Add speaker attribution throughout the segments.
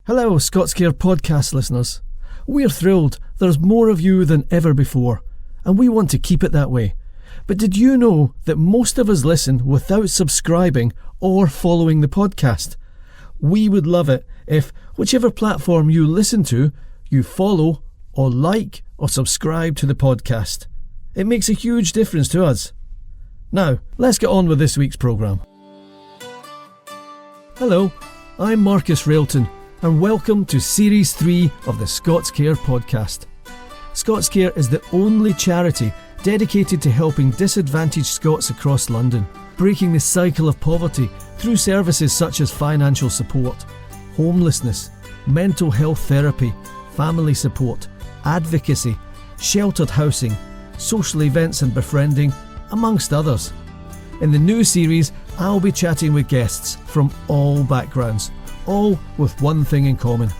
Speaker 1: Hello, ScotsCare podcast listeners. We're thrilled there's more of you than ever before, and we want to keep it that way. But did you know that most of us listen without subscribing or following the podcast? We would love it if, whichever platform you listen to, you follow or like or subscribe to the podcast. It makes a huge difference to us. Now, let's get on with this week's programme. Hello, I'm Marcus Railton, and welcome to Series 3 of the ScotsCare podcast. ScotsCare is the only charity dedicated to helping disadvantaged Scots across London, breaking the cycle of poverty through services such as financial support, homelessness, mental health therapy, family support, advocacy, sheltered housing, social events and befriending, amongst others. In the new series, I'll be chatting with guests from all backgrounds, all with one thing in common: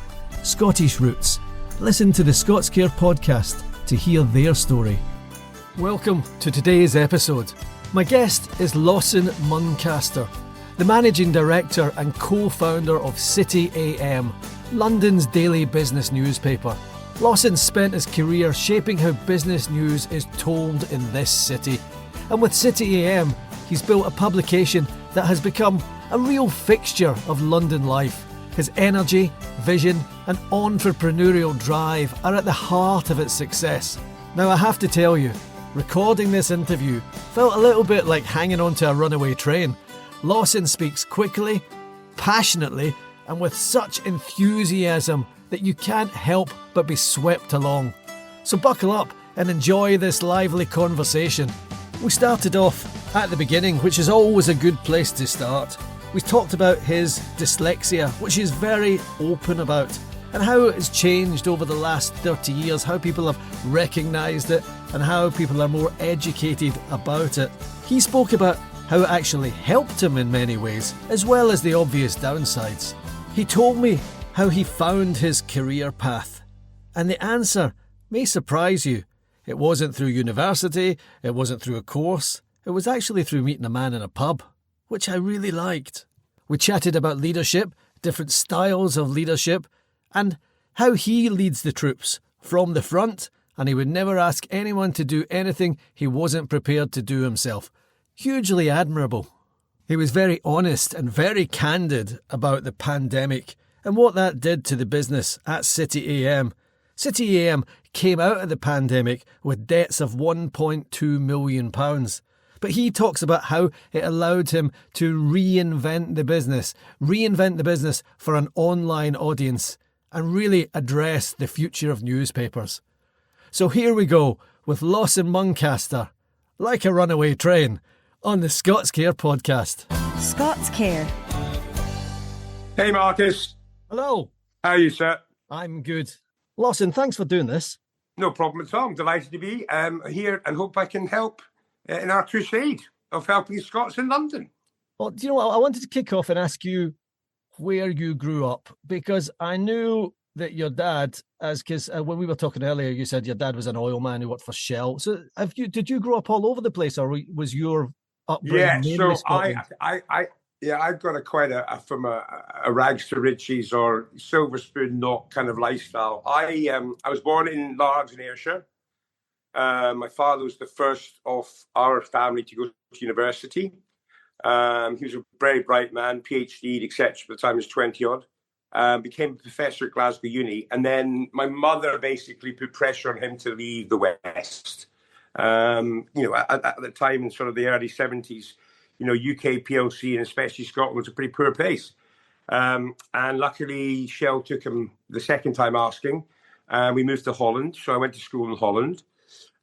Speaker 1: Scottish roots. Listen to the ScotsCare podcast to hear their story. Welcome to today's episode. My guest is Lawson Muncaster, the Managing Director and co-founder of City A.M, London's daily business newspaper. Lawson spent his career shaping how business news is told in this city. And with City A.M, he's built a publication that has become a real fixture of London life. His energy, vision and entrepreneurial drive are at the heart of its success. Now, I have to tell you, recording this interview felt a little bit like hanging onto a runaway train. Lawson speaks quickly, passionately and with such enthusiasm that you can't help but be swept along. So buckle up and enjoy this lively conversation. We started off at the beginning, which is always a good place to start. We talked about his dyslexia, which he's very open about, and how it's changed over the last 30 years, how people have recognised it and how people are more educated about it. He spoke about how it actually helped him in many ways, as well as the obvious downsides. He told me how he found his career path, and the answer may surprise you. It wasn't through university, it wasn't through a course, it was actually through meeting a man in a pub, which I really liked. We chatted about leadership, different styles of leadership, and how he leads the troops from the front, and he would never ask anyone to do anything he wasn't prepared to do himself. Hugely admirable. He was very honest and very candid about the pandemic and what that did to the business at City A.M. City A.M. came out of the pandemic with debts of £1.2 million. But he talks about how it allowed him to reinvent the business for an online audience and really address the future of newspapers. So here we go with Lawson Muncaster, like a runaway train, on the ScotsCare podcast.
Speaker 2: ScotsCare.
Speaker 3: Hey Marcus.
Speaker 1: Hello.
Speaker 3: How are you, sir?
Speaker 1: I'm good. Lawson, thanks for doing this.
Speaker 3: No problem at all. I'm delighted to be here and hope I can help in our crusade of helping Scots in London.
Speaker 1: Well, do you know what? I wanted to kick off and ask you where you grew up, because I knew that your dad, because when we were talking earlier, you said your dad was an oil man who worked for Shell. So did you grow up all over the place, or was your upbringing mainly Scotland?
Speaker 3: I've got quite a rags to riches or silver spoon knock kind of lifestyle. I was born in Largs in Ayrshire. My father was the first of our family to go to university. He was a very bright man, PhD, etc. By the time he was 20-odd. Became a professor at Glasgow Uni. And then my mother basically put pressure on him to leave the West. At the time in sort of the early 70s, UK PLC and especially Scotland was a pretty poor place. And luckily, Shell took him the second time asking. We moved to Holland. So I went to school in Holland.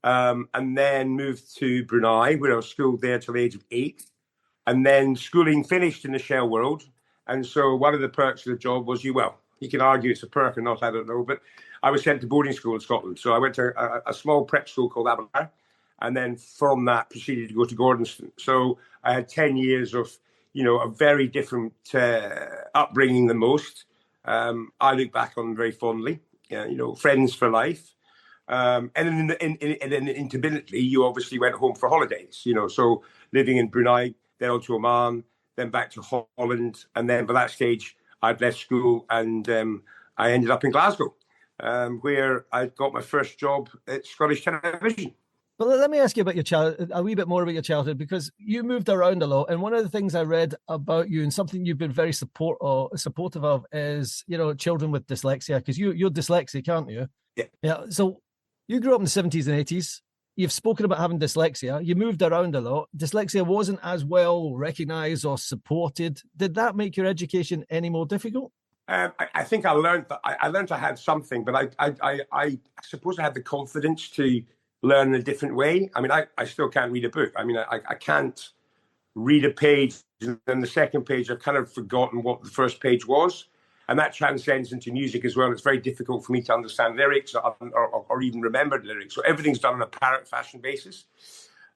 Speaker 3: And then moved to Brunei, where I was schooled there till the age of 8. And then schooling finished in the Shell world. And so one of the perks of the job was you can argue it's a perk or not, I don't know. But I was sent to boarding school in Scotland. So I went to a small prep school called Aberdeen. And then from that proceeded to go to Gordonston. So I had 10 years of, a very different upbringing than most. I look back on very fondly, friends for life. And then intermittently, you obviously went home for holidays, so living in Brunei, then on to Oman, then back to Holland. And then by that stage, I'd left school and I ended up in Glasgow, where I got my first job at Scottish Television.
Speaker 1: But let me ask you about your child, a wee bit more about your childhood, because you moved around a lot. And one of the things I read about you, and something you've been very supportive of, is, you know, children with dyslexia, because you're dyslexic, aren't you?
Speaker 3: Yeah.
Speaker 1: Yeah. So you grew up in the 70s and 80s. You've spoken about having dyslexia. You moved around a lot. Dyslexia wasn't as well recognized or supported. Did that make your education any more difficult?
Speaker 3: I think I learned that I had something, but I suppose I had the confidence to learn in a different way. I mean, I still can't read a book. I mean, I can't read a page, and then the second page, I've kind of forgotten what the first page was. And that transcends into music as well. It's very difficult for me to understand lyrics or even remember the lyrics. So everything's done on a parrot fashion basis.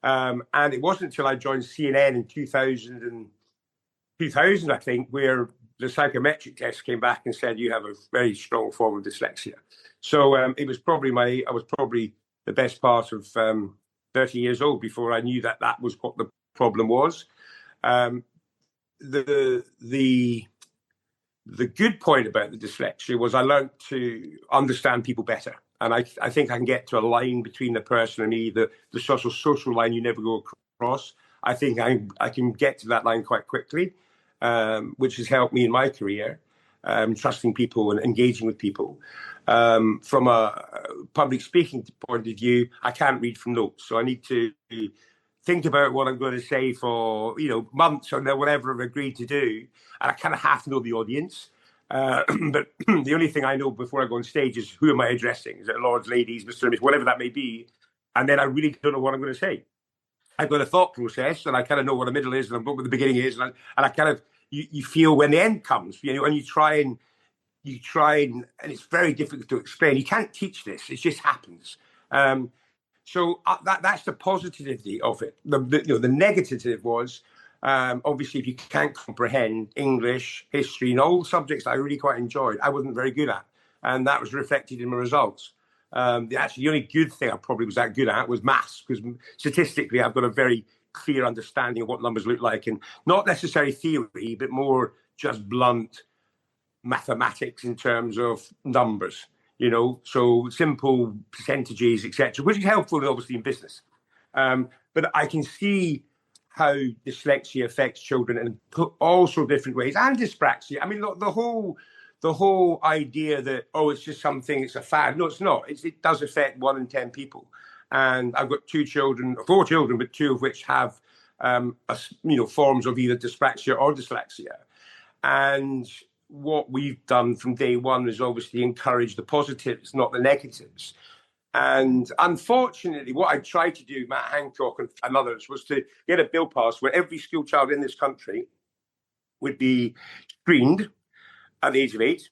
Speaker 3: And it wasn't until I joined CNN in 2000, I think, where the psychometric test came back and said, you have a very strong form of dyslexia. So I was probably the best part of 30 years old before I knew that that was what the problem was. The good point about the dyslexia was I learned to understand people better. And I think I can get to a line between the person and me, the social line you never go across. I think I can get to that line quite quickly, which has helped me in my career, trusting people and engaging with people. From a public speaking point of view, I can't read from notes. So I need to think about what I'm going to say for, months or whatever I've agreed to do. And I kind of have to know the audience. But the only thing I know before I go on stage is who am I addressing? Is it lords, ladies, Mr. and Miss, whatever that may be? And then I really don't know what I'm going to say. I've got a thought process and I kind of know what the middle is and I know what the beginning is. And I kind of, you feel when the end comes, and you try and it's very difficult to explain. You can't teach this. It just happens. So that's the positivity of it. The negative was, obviously, if you can't comprehend English, history, and all subjects that I really quite enjoyed, I wasn't very good at. And that was reflected in my results. The only good thing I probably was that good at was maths, because statistically, I've got a very clear understanding of what numbers look like, and not necessarily theory, but more just blunt mathematics in terms of numbers. So simple percentages, etc., which is helpful, obviously, in business. But I can see how dyslexia affects children in also different ways, and dyspraxia. I mean, the whole idea that, it's just something, it's a fad. No, it's not. It does affect 1 in 10 people. And I've got 4 children, but 2 of which have, forms of either dyspraxia or dyslexia. And what we've done from day one is obviously encourage the positives, not the negatives. And unfortunately, what I tried to do, Matt Hancock and others, was to get a bill passed where every school child in this country would be screened at the age of 8.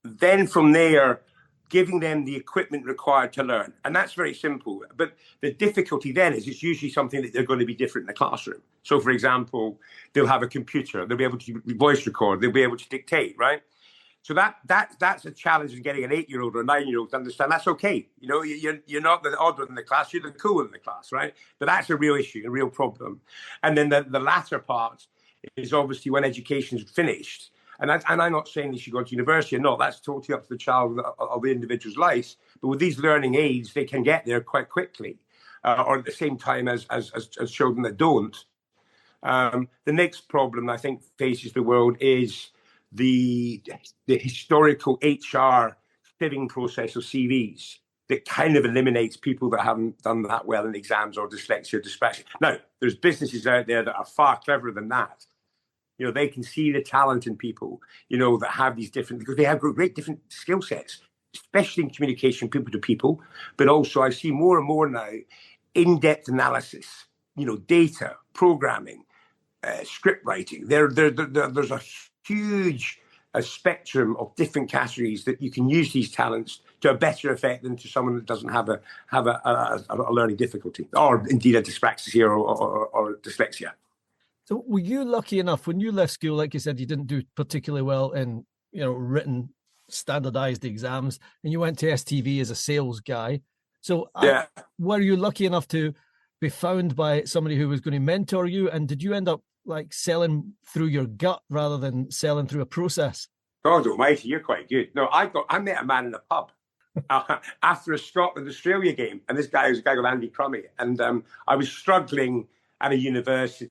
Speaker 3: Then from there, giving them the equipment required to learn. And that's very simple. But the difficulty then is it's usually something that they're going to be different in the classroom. So, for example, they'll have a computer. They'll be able to voice record. They'll be able to dictate, right? So that's a challenge in getting an 8-year-old or a 9-year-old to understand that's okay. You're not the odd one in the class. You're the cool one in the class, right? But that's a real issue, a real problem. And then the latter part is obviously when education's finished. And I'm not saying they should go to university or not. That's totally up to the child of the individual's life. But with these learning aids, they can get there quite quickly, or at the same time as children that don't. The next problem I think faces the world is the historical HR fitting process of CVs that kind of eliminates people that haven't done that well in exams or dyslexia or dyspraxia. Now, there's businesses out there that are far cleverer than that. They can see the talent in people, that have these different, because they have great different skill sets, especially in communication, people to people. But also I see more and more now in-depth analysis, data, programming, script writing. There's a huge spectrum of different categories that you can use these talents to a better effect than to someone that doesn't have a learning difficulty, or indeed a dyspraxia or dyslexia.
Speaker 1: So were you lucky enough when you left school, like you said, you didn't do particularly well in, written standardized exams, and you went to STV as a sales guy. So
Speaker 3: yeah.
Speaker 1: Were you lucky enough to be found by somebody who was going to mentor you? And did you end up like selling through your gut rather than selling through a process?
Speaker 3: God almighty, you're quite good. No, I met a man in a pub after a Scotland-Australia game, and this guy was a guy called Andy Crummy, and I was struggling at a university,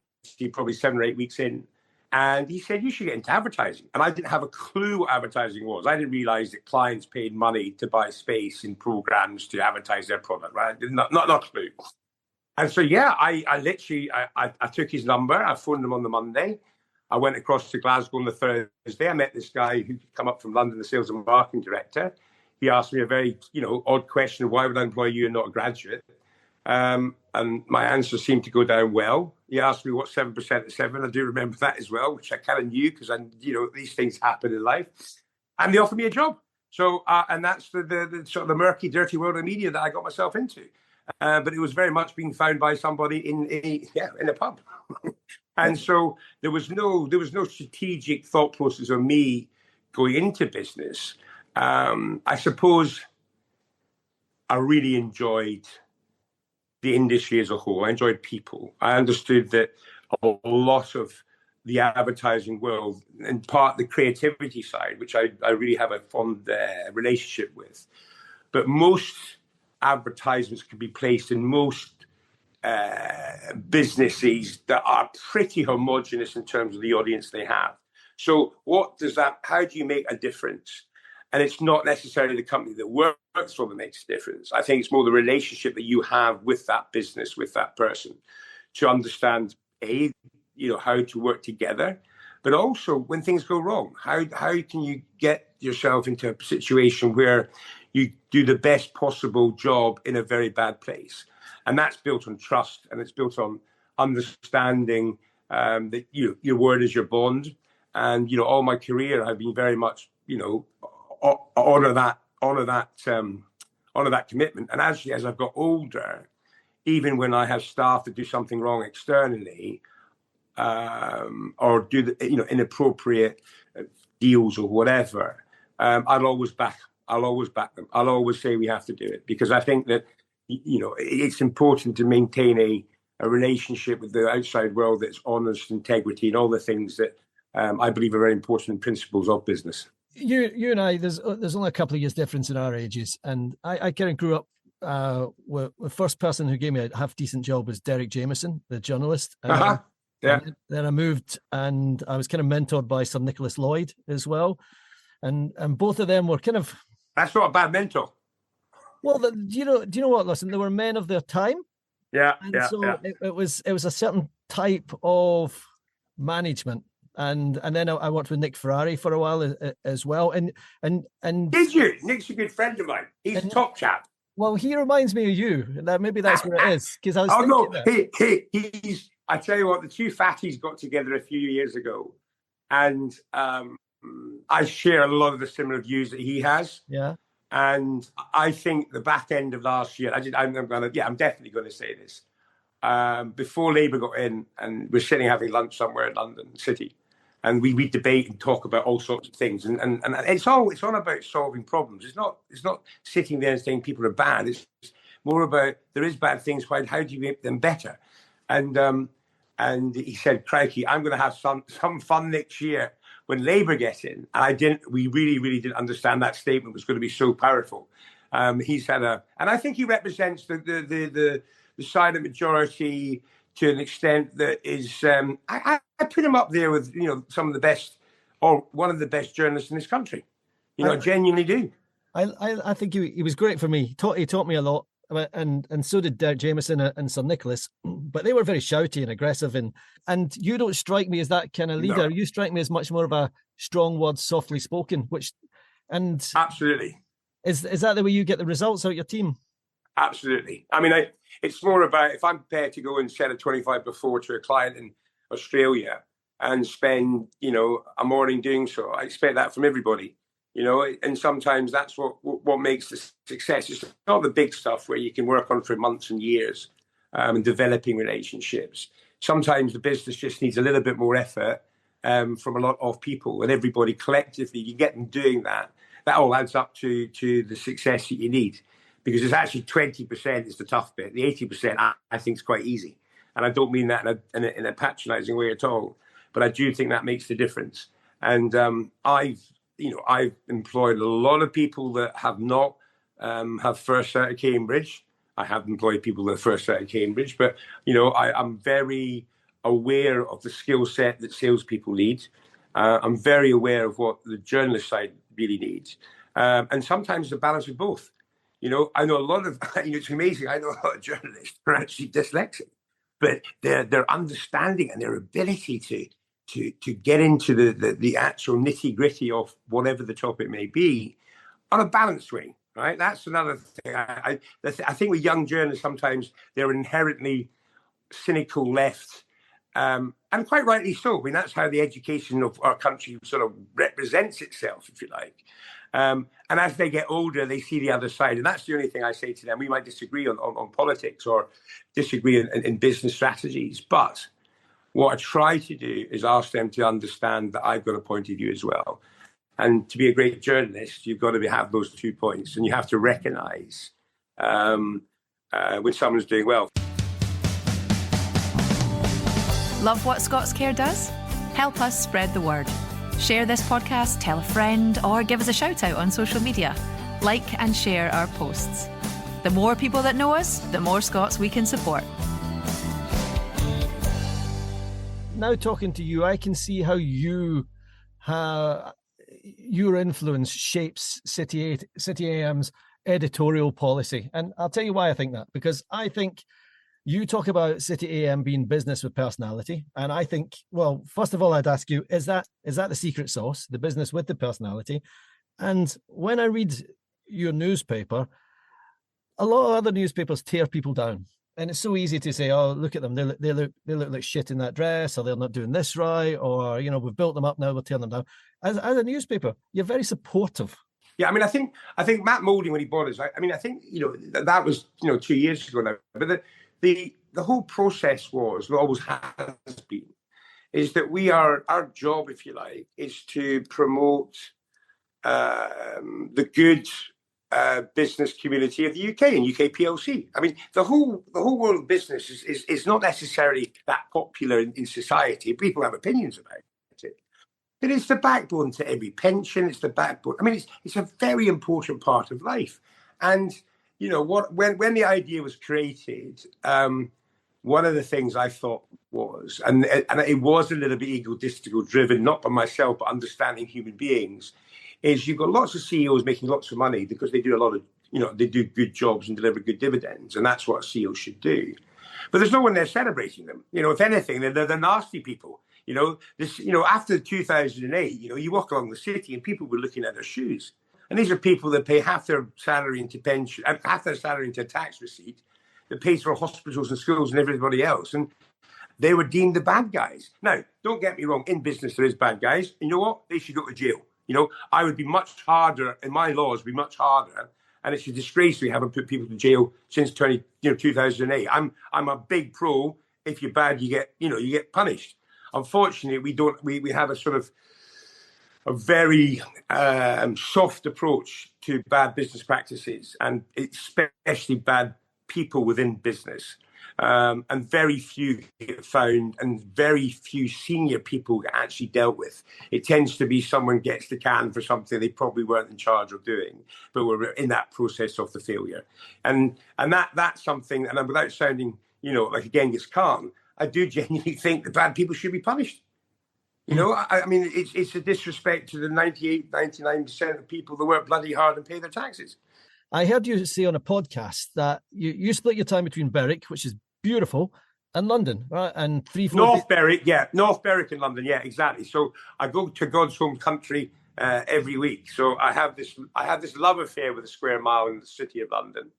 Speaker 3: probably 7 or 8 weeks in, and he said, you should get into advertising. And I didn't have a clue what advertising was. I didn't realize that clients paid money to buy space in programs to advertise their product, right? Not a clue. And so, yeah, I literally took his number. I phoned him on the Monday. I went across to Glasgow on the Thursday. I met this guy who come up from London, the sales and marketing director. He asked me a very, odd question: why would I employ you and not a graduate? And my answer seemed to go down well. He asked me what 7% of 7. I do remember that as well, which I kind of knew because these things happen in life. And they offered me a job. So, and that's the sort of the murky, dirty world of media that I got myself into. But it was very much being found by somebody in a pub. And so there was no strategic thought process of me going into business. I suppose I really enjoyed the industry as a whole. I enjoyed people. I understood that a lot of the advertising world, in part the creativity side, which I really have a fond relationship with, but most advertisements can be placed in most businesses that are pretty homogenous in terms of the audience they have. So how do you make a difference? And it's not necessarily the company that works for them makes a difference. I think it's more the relationship that you have with that business, with that person, to understand, how to work together, but also when things go wrong, how can you get yourself into a situation where you do the best possible job in a very bad place? And that's built on trust, and it's built on understanding that your word is your bond. And all my career, I've been very much honor that commitment. And actually, as I've got older, even when I have staff that do something wrong externally, or do the inappropriate deals or whatever, I'll always back them. I'll always say we have to do it, because I think that it's important to maintain a relationship with the outside world that's honest, integrity, and all the things that I believe are very important principles of business.
Speaker 1: You and I, there's only a couple of years difference in our ages, and I kind of grew up. The first person who gave me a half decent job was Derek Jameson, the journalist.
Speaker 3: Yeah.
Speaker 1: Then I moved, and I was kind of mentored by Sir Nicholas Lloyd as well, and both of them were kind of.
Speaker 3: That's not a bad mentor.
Speaker 1: Well, do you know what? Listen, they were men of their time.
Speaker 3: Yeah,
Speaker 1: and so it was a certain type of management. And then I worked with Nick Ferrari for a while as well. And
Speaker 3: did you? Nick's a good friend of mine. He's a top chap.
Speaker 1: Well, he reminds me of you. Maybe that's what it is. Because I was
Speaker 3: he's. I tell you what, the two fatties got together a few years ago, and I share a lot of the similar views that he has.
Speaker 1: Yeah.
Speaker 3: And I think the back end of last year, I'm definitely going to say this. Before Labour got in, and we're sitting having lunch somewhere in London City, and we debate and talk about all sorts of things, and it's all about solving problems. It's not sitting there and saying people are bad. It's more about there is bad things. How do you make them better? And he said, "Crikey, I'm going to have some fun next year when Labour gets in." And we really didn't understand that statement was going to be so powerful. He's had and I think he represents the silent majority to an extent that is, I put him up there with, some of the best, or one of the best journalists in this country. I genuinely do.
Speaker 1: I think he was great for me. He taught me a lot, and so did Derek Jameson and Sir Nicholas, but they were very shouty and aggressive, and you don't strike me as that kind of leader. No. You strike me as much more of a strong word, softly spoken,
Speaker 3: absolutely.
Speaker 1: Is that the way you get the results out of your team?
Speaker 3: Absolutely. I mean, it's more about if I'm prepared to go and set a 25 before to a client in Australia and spend, a morning doing so, I expect that from everybody, and sometimes that's what makes the success. It's not the big stuff where you can work on for months and years and developing relationships. Sometimes the business just needs a little bit more effort from a lot of people, and everybody collectively, you get them doing that. That all adds up to the success that you need. Because it's actually 20% is the tough bit. The 80% I think is quite easy. And I don't mean that in a patronizing way at all. But I do think that makes the difference. And I've I've employed a lot of people that have not have first out of Cambridge. I have employed people that are first out of Cambridge, but I'm very aware of the skill set that salespeople need. I'm very aware of what the journalist side really needs, and sometimes the balance of both. I know a lot of. It's amazing. I know a lot of journalists who are actually dyslexic, but their understanding and their ability to get into the actual nitty gritty of whatever the topic may be on a balanced way. Right, that's another thing. I think with young journalists, sometimes they're inherently cynical left, and quite rightly so. I mean, that's how the education of our country sort of represents itself, if you like. And as they get older, they see the other side, and that's the only thing I say to them. We might disagree on politics or disagree in business strategies, but what I try to do is ask them to understand that I've got a point of view as well. And to be a great journalist, you've got to have those 2 points, and you have to recognise when someone's doing well.
Speaker 2: Love what ScotsCare does? Help us spread the word. Share this podcast, tell a friend, or give us a shout out on social media. Like and share our posts. The more people that know us, the more Scots we can support.
Speaker 1: Now talking to you, I can see how your influence shapes City A.M's editorial policy. And I'll tell you why I think that, because I think you talk about City A.M. being business with personality. And I think, well, first of all, I'd ask you, is that the secret sauce, the business with the personality? And when I read your newspaper, a lot of other newspapers tear people down. And it's so easy to say, oh, look at them. They look like shit in that dress, or they're not doing this right, or, we've built them up, now we'll tear them down. As a newspaper, you're very supportive.
Speaker 3: Yeah, I mean, I think Matt Moulding, when he bought us, I think, that was, 2 years ago now. But the whole process was, and always has been, is that our job, if you like, is to promote the good business community of the UK and UK PLC. I mean, the whole world of business is not necessarily that popular in society. People have opinions about it. But it's the backbone to every pension. It's the backbone. I mean, it's a very important part of life. And when the idea was created, one of the things I thought was, and it was a little bit egotistical driven, not by myself, but understanding human beings, is you've got lots of CEOs making lots of money because they do a lot of, they do good jobs and deliver good dividends. And that's what a CEO should do. But there's no one there celebrating them. If anything, they're the nasty people. After 2008, you walk along the city and people were looking at their shoes. And these are people that pay half their salary into pension, half their salary into tax receipt, that pays for hospitals and schools and everybody else. And they were deemed the bad guys. Now, don't get me wrong. In business, there is bad guys. And you know what? They should go to jail. I would be much harder, and my laws would be much harder. And it's a disgrace we haven't put people to jail since 2008. I'm a big pro. If you're bad, you get punished. Unfortunately, we don't. We have a sort of a very soft approach to bad business practices, and especially bad people within business. And very few get found, and very few senior people get actually dealt with. It tends to be someone gets the can for something they probably weren't in charge of doing, but were in that process of the failure. And that's something, and without sounding, like a Genghis Khan, I do genuinely think that bad people should be punished. I mean, it's a disrespect to the 99% of people that work bloody hard and pay their taxes.
Speaker 1: I heard you say on a podcast that you split your time between Berwick, which is beautiful, and London, right? And
Speaker 3: North Berwick in London, yeah, exactly. So I go to God's home country every week. So I have this love affair with a square mile in the city of London,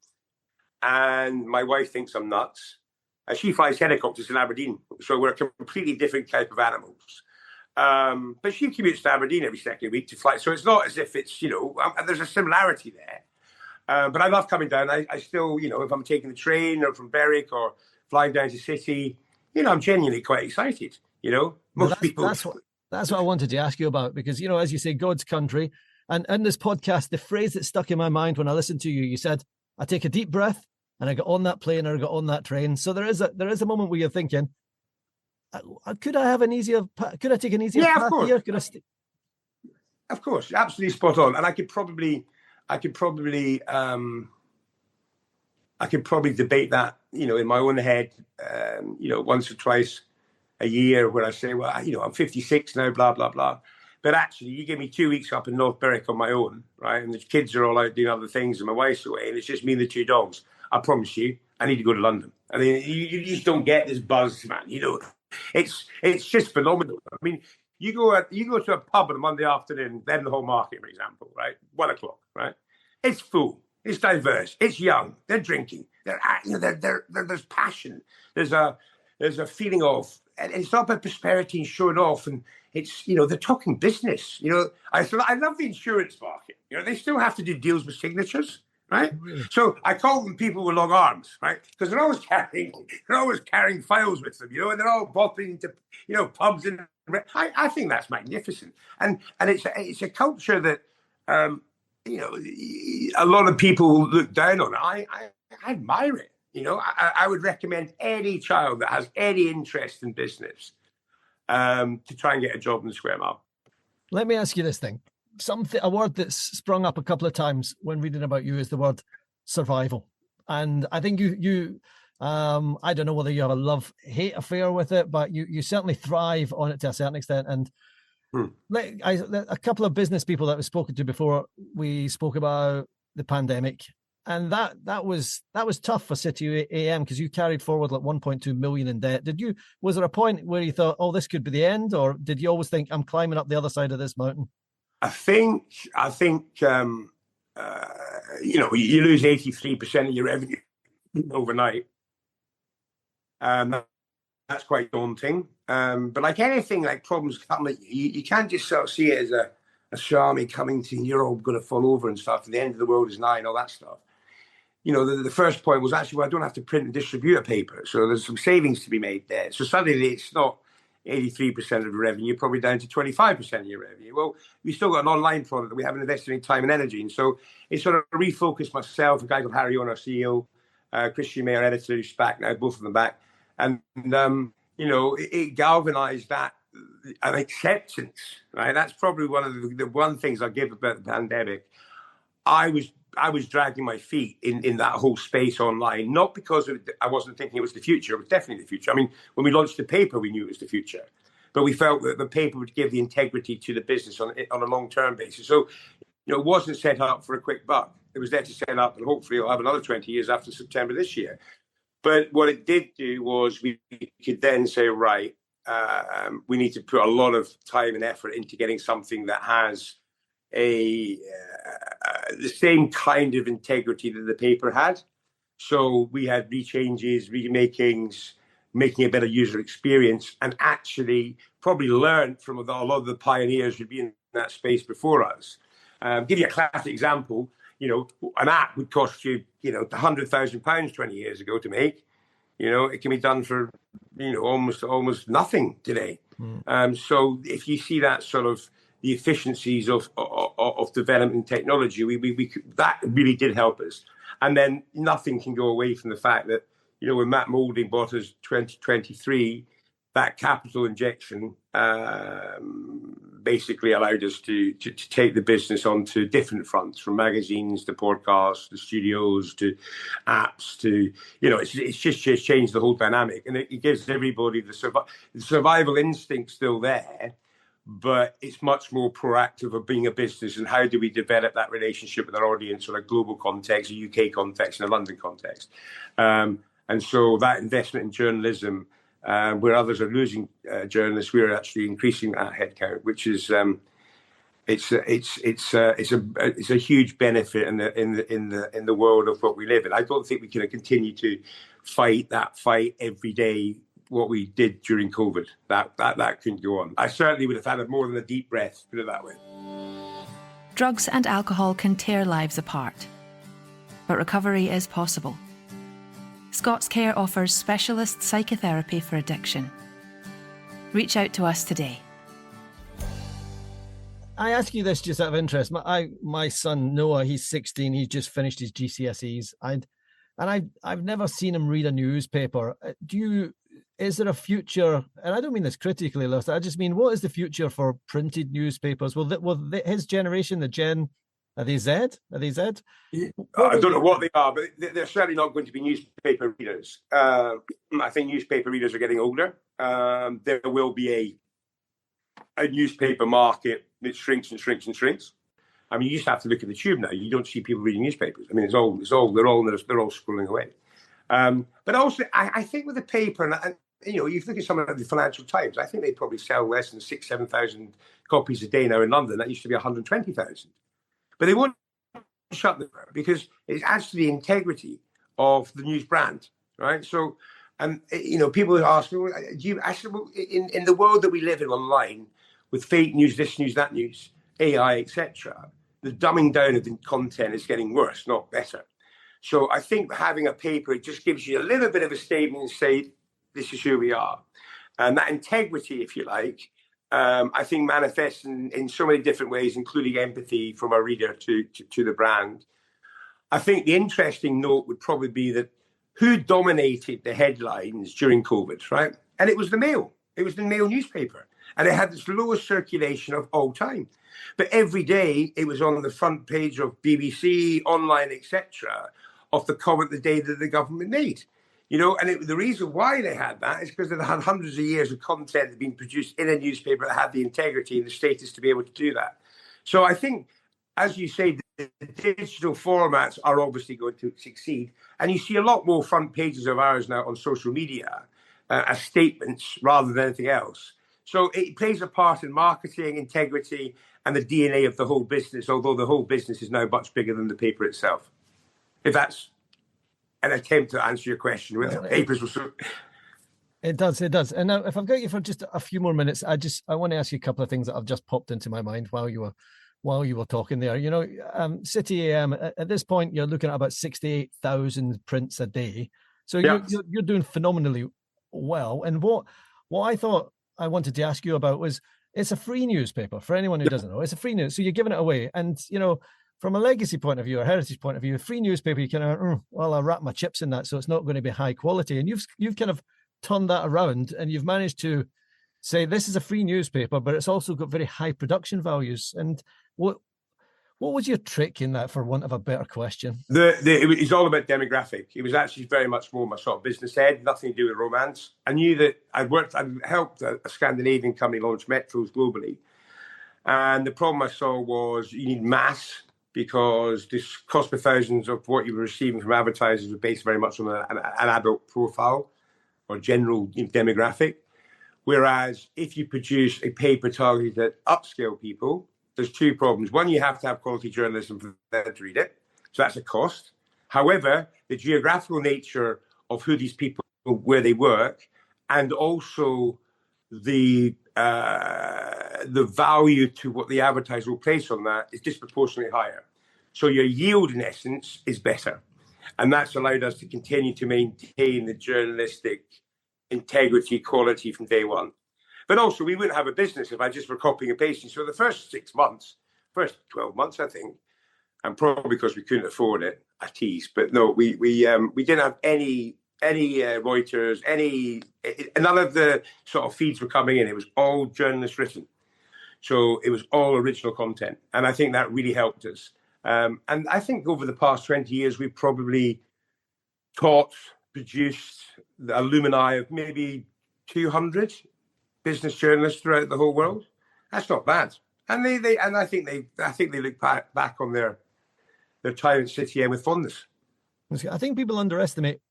Speaker 3: and my wife thinks I'm nuts. She flies helicopters in Aberdeen, so we're a completely different type of animals. But she commutes to Aberdeen every second week to fly. So it's not as if it's, there's a similarity there. But I love coming down. I still, if I'm taking the train or from Berwick or flying down to City, I'm genuinely quite excited. Most people.
Speaker 1: That's what I wanted to ask you about, because, as you say, God's country. And in this podcast, the phrase that stuck in my mind when I listened to you, you said, I take a deep breath and I got on that plane or I got on that train. So there is a moment where you're thinking, could I take an easier path
Speaker 3: of course.
Speaker 1: here?
Speaker 3: Of course, absolutely spot on. And I could probably debate that, in my own head, once or twice a year, where I say, well, I'm 56 now, blah, blah, blah. But actually, you give me 2 weeks up in North Berwick on my own, right? And the kids are all out doing other things and my wife's away and it's just me and the two dogs. I promise you, I need to go to London. I mean, you just don't get this buzz, man. It's just phenomenal. I mean, you go to a pub on a Monday afternoon, then the whole market, for example, right? 1:00, right? It's full. It's diverse. It's young. They're drinking. There's passion. There's a feeling of, and it's not about prosperity and showing off. And it's, they're talking business. I love the insurance market. They still have to do deals with signatures, right? Really? So I call them people with long arms, right? Because they're always carrying files with them, and they're all bopping into, pubs. And I think that's magnificent. And it's a culture that, a lot of people look down on. I admire it. I would recommend any child that has any interest in business to try and get a job in the Square Mile.
Speaker 1: Let me ask you this thing. A word that's sprung up a couple of times when reading about you is the word survival. And I think you I don't know whether you have a love-hate affair with it, but you certainly thrive on it to a certain extent. And a couple of business people that we've spoken to before, we spoke about the pandemic, and that was tough for City A.M. because you carried forward like 1.2 million in debt. Was there a point where you thought, oh, this could be the end, or did you always think I'm climbing up the other side of this mountain?
Speaker 3: I think you lose 83% of your revenue overnight. That's quite daunting. But like anything, like problems come, you can't just sort of see it as a tsunami coming to you're all going to fall over and stuff. And the end of the world is nigh and all that stuff. The first point was actually, well, I don't have to print and distribute a paper. So there's some savings to be made there. So suddenly it's not 83% of the revenue, probably down to 25% of your revenue. Well, we still got an online product that we haven't invested any time and energy. And so it sort of refocused myself, a guy called Harry, our CEO, Christian May, our editor, who's back now, both of them back. And, it galvanized that an acceptance, right? That's probably one of the one things I give about the pandemic. I was dragging my feet in that whole space online, not because I wasn't thinking it was the future. It was definitely the future. I mean, when we launched the paper, we knew it was the future, but we felt that the paper would give the integrity to the business on a long-term basis. So, it wasn't set up for a quick buck. It was there to set up, and hopefully it'll have another 20 years after September this year. But what it did do was we could then say, right, we need to put a lot of time and effort into getting something that has the same kind of integrity that the paper had. So we had rechanges, remakings, making a better user experience, and actually probably learned from a lot of the pioneers who'd been in that space before us. Give you a classic example. An app would cost you, £100,000 20 years ago to make. It can be done for, almost nothing today. So if you see that sort of the efficiencies of development technology, that really did help us. And then nothing can go away from the fact that, when Matt Moulding bought us 2023, that capital injection basically allowed us to take the business onto different fronts, from magazines to podcasts to studios to apps to, it's just changed the whole dynamic. And it gives everybody the survival instinct still there, but it's much more proactive of being a business and how do we develop that relationship with our audience on a global context, a UK context, and a London context. And so that investment in journalism, where others are losing journalists, we're actually increasing that headcount, which is it's a huge benefit in the world of what we live in. I don't think we can continue to fight that fight every day. What we did during COVID, that couldn't go on. I certainly would have had more than a deep breath, put it that way.
Speaker 2: Drugs and alcohol can tear lives apart, but recovery is possible. ScotsCare offers specialist psychotherapy for addiction. Reach out to us today.
Speaker 1: I ask you this just out of interest. My son Noah, he's 16. He's just finished his GCSEs. I've never seen him read a newspaper. is there a future? And I don't mean this critically, Lawson. I just mean, what is the future for printed newspapers? His generation, the Gen, are they Z? Are they Z?
Speaker 3: I don't know what they are, but they're certainly not going to be newspaper readers. I think newspaper readers are getting older. There will be a newspaper market that shrinks and shrinks and shrinks. I mean, you just have to look at the tube now. You don't see people reading newspapers. I mean, they're all scrolling away. But also, I think with the paper, and you look at some of the Financial Times, I think they probably sell less than 7,000 copies a day now in London. That used to be 120,000. But they won't shut them because it adds to the integrity of the news brand, right? So, people ask me, in the world that we live in online, with fake news, this news, that news, AI, etc., the dumbing down of the content is getting worse, not better. So I think having a paper, it just gives you a little bit of a statement and say, this is who we are. And that integrity, if you like, I think manifests in so many different ways, including empathy from a reader to the brand. I think the interesting note would probably be that who dominated the headlines during COVID, right? And it was the Mail. It was the Mail newspaper. And it had its lowest circulation of all time. But every day it was on the front page of BBC, online, etc., of the comment the day that the government made. And the reason why they had that is because they had hundreds of years of content that had been produced in a newspaper that had the integrity and the status to be able to do that. So I think, as you say, the digital formats are obviously going to succeed. And you see a lot more front pages of ours now on social media as statements rather than anything else. So it plays a part in marketing, integrity, and the DNA of the whole business, although the whole business is now much bigger than the paper itself. If that's an attempt to answer your question. Papers were
Speaker 1: It does. And now, if I've got you for just a few more minutes, I want to ask you a couple of things that have just popped into my mind while you were talking there. City A.M, at this point, you're looking at about 68,000 prints a day. So you're doing phenomenally well. And what I thought I wanted to ask you about was, it's a free newspaper for anyone who doesn't know. It's a free news, so you're giving it away. And from a legacy point of view, a heritage point of view, a free newspaper, you can I'll wrap my chips in that, so it's not going to be high quality. And you've kind of turned that around, and you've managed to say this is a free newspaper, but it's also got very high production values. And what was your trick in that, for want of a better question?
Speaker 3: It's all about demographic. It was actually very much more my sort of business head, nothing to do with romance. I knew that I'd helped a Scandinavian company launch metros globally. And the problem I saw was you need mass, because this cost per thousands of what you were receiving from advertisers was based very much on an adult profile or general demographic. Whereas if you produce a paper targeted at upscale people, there's two problems. One, you have to have quality journalism for them to read it. So that's a cost. However, the geographical nature of who these people, where they work, and also the value to what the advertiser will place on that is disproportionately higher. So your yield, in essence, is better. And that's allowed us to continue to maintain the journalistic integrity, quality from day one. But also, we wouldn't have a business if I just were copying and pasting. So the first 12 months, I think, and probably because we couldn't afford it, I tease. But no, we didn't have any Reuters, none of the sort of feeds were coming in. It was all journalist written. So it was all original content. And I think that really helped us. And I think over the past 20 years, we've probably produced the alumni of maybe 200 business journalists throughout the whole world. That's not bad. And I think they look back on their time at City A.M with fondness.
Speaker 1: I think people underestimate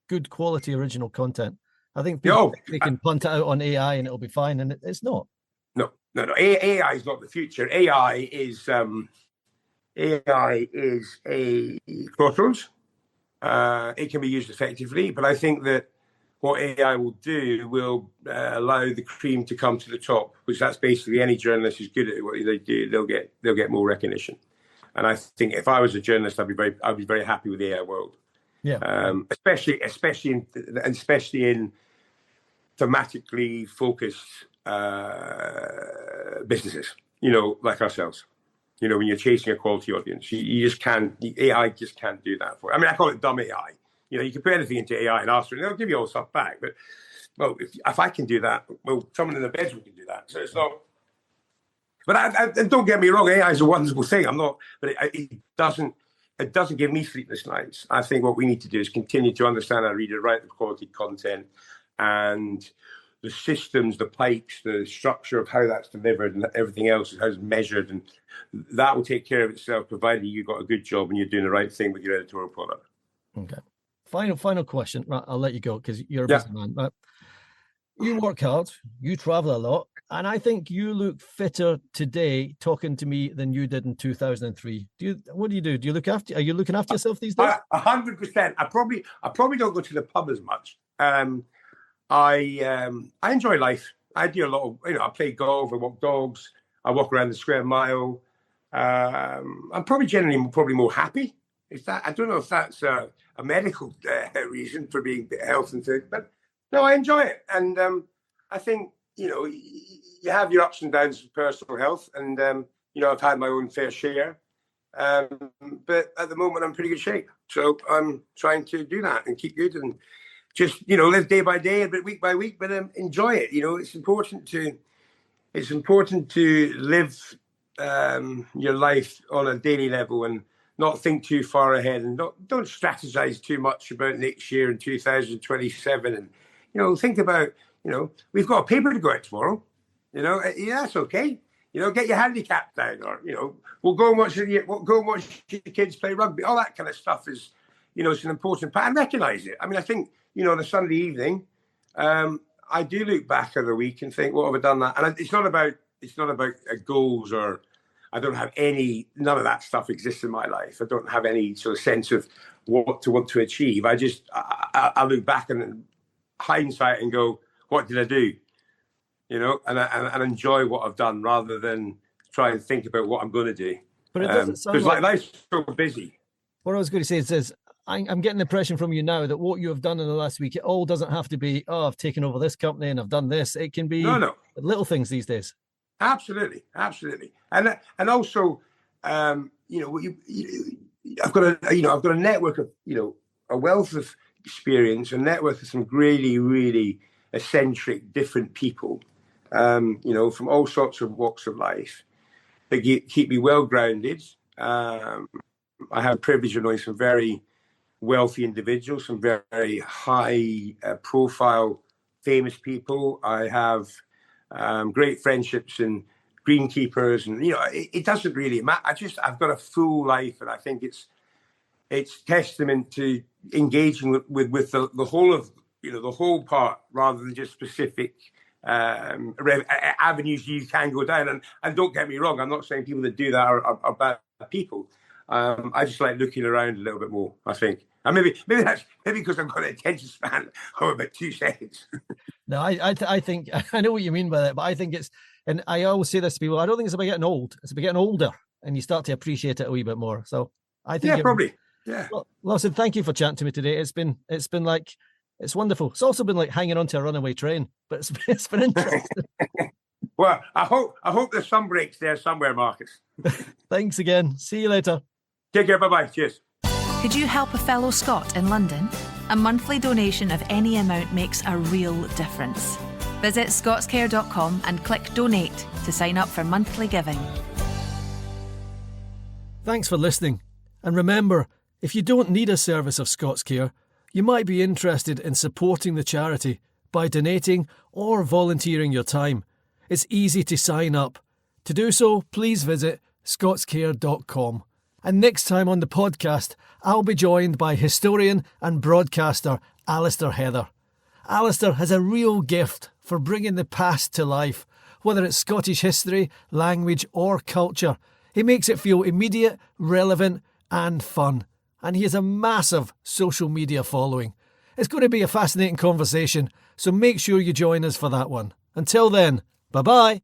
Speaker 1: good quality original content. I think people think they can punt it out on AI and it'll be fine, and it's not.
Speaker 3: No. AI is not the future. AI is a crossroads. It can be used effectively, but I think that what AI will do will allow the cream to come to the top, which that's basically any journalist who's good at what they do, they'll get more recognition. And I think if I was a journalist, I'd be very happy with the AI world. Yeah. Especially in thematically focused businesses, like ourselves. When you're chasing a quality audience, you just can't. AI just can't do that for you. I mean, I call it dumb AI. You can put anything into AI and ask for it, and they'll give you all stuff back. But well, if I can do that, well, someone in the bedroom can do that. So it's not. But and don't get me wrong, AI is a wonderful thing. I'm not, but it doesn't give me sleepless nights. I think what we need to do is continue to understand our reader, write the quality content, and the systems, the pipes, the structure of how that's delivered, and everything else, how it's measured, and that will take care of itself, provided you've got a good job and you're doing the right thing with your editorial product.
Speaker 1: Okay. Final question. Right, I'll let you go because you're a busy man. But you work hard, you travel a lot, and I think you look fitter today talking to me than you did in 2003. What do you do? Are you looking after yourself these days?
Speaker 3: 100%. I probably don't go to the pub as much. I enjoy life. I do a lot of, I play golf, I walk dogs, I walk around the square mile. I'm probably generally more happy. I don't know if that's a medical reason for being health and things, but no, I enjoy it. And I think, you have your ups and downs with personal health, and, I've had my own fair share. But at the moment, I'm in pretty good shape. So I'm trying to do that and keep good and just, live day by day, a bit week by week, but enjoy it. It's important to live your life on a daily level and not think too far ahead, and don't strategize too much about next year in 2027. And, think about, we've got a paper to go out tomorrow. That's okay. Get your handicap down, or, we'll go and watch your kids play rugby. All that kind of stuff is, it's an important part, and recognize it. I mean, I think, on a Sunday evening, I do look back at the week and think, what have I done that? And it's not about goals, or I don't have none of that stuff exists in my life. I don't have any sort of sense of what to want to achieve. I look back and hindsight and go, what did I do? And enjoy what I've done rather than try and think about what I'm going to do.
Speaker 1: But it doesn't sound
Speaker 3: like life's so busy.
Speaker 1: What I was going to say is I'm getting the impression from you now that what you have done in the last week, it all doesn't have to be, I've taken over this company and I've done this. It can be little things these days.
Speaker 3: Absolutely. And also, I've got a network of, a wealth of experience, a network of some really, really eccentric, different people, from all sorts of walks of life that keep me well grounded. I have the privilege of knowing some very wealthy individuals, some very, very high profile, famous people. I have great friendships and greenkeepers, and it doesn't really matter. I've got a full life, and I think it's testament to engaging with the whole of the whole part rather than just specific avenues you can go down. And don't get me wrong, I'm not saying people that do that are bad people. I just like looking around a little bit more, I think. And maybe because I've got an attention span of about 2 seconds.
Speaker 1: No, I think I know what you mean by that, but I think it's, and I always say this to people, I don't think it's about getting old. It's about getting older, and you start to appreciate it a wee bit more. So I think
Speaker 3: probably. Yeah.
Speaker 1: Well, Lawson, thank you for chatting to me today. It's been like, it's wonderful. It's also been like hanging onto a runaway train, but it's been interesting.
Speaker 3: Well, I hope there's some breaks there somewhere, Marcus.
Speaker 1: Thanks again. See you later.
Speaker 3: Take care. Bye-bye. Cheers.
Speaker 2: Could you help a fellow Scot in London? A monthly donation of any amount makes a real difference. Visit ScotsCare.com and click donate to sign up for monthly giving.
Speaker 1: Thanks for listening. And remember, if you don't need a service of ScotsCare, you might be interested in supporting the charity by donating or volunteering your time. It's easy to sign up. To do so, please visit ScotsCare.com. And next time on the podcast, I'll be joined by historian and broadcaster Alistair Heather. Alistair has a real gift for bringing the past to life, whether it's Scottish history, language or culture. He makes it feel immediate, relevant and fun. And he has a massive social media following. It's going to be a fascinating conversation, so make sure you join us for that one. Until then, bye-bye.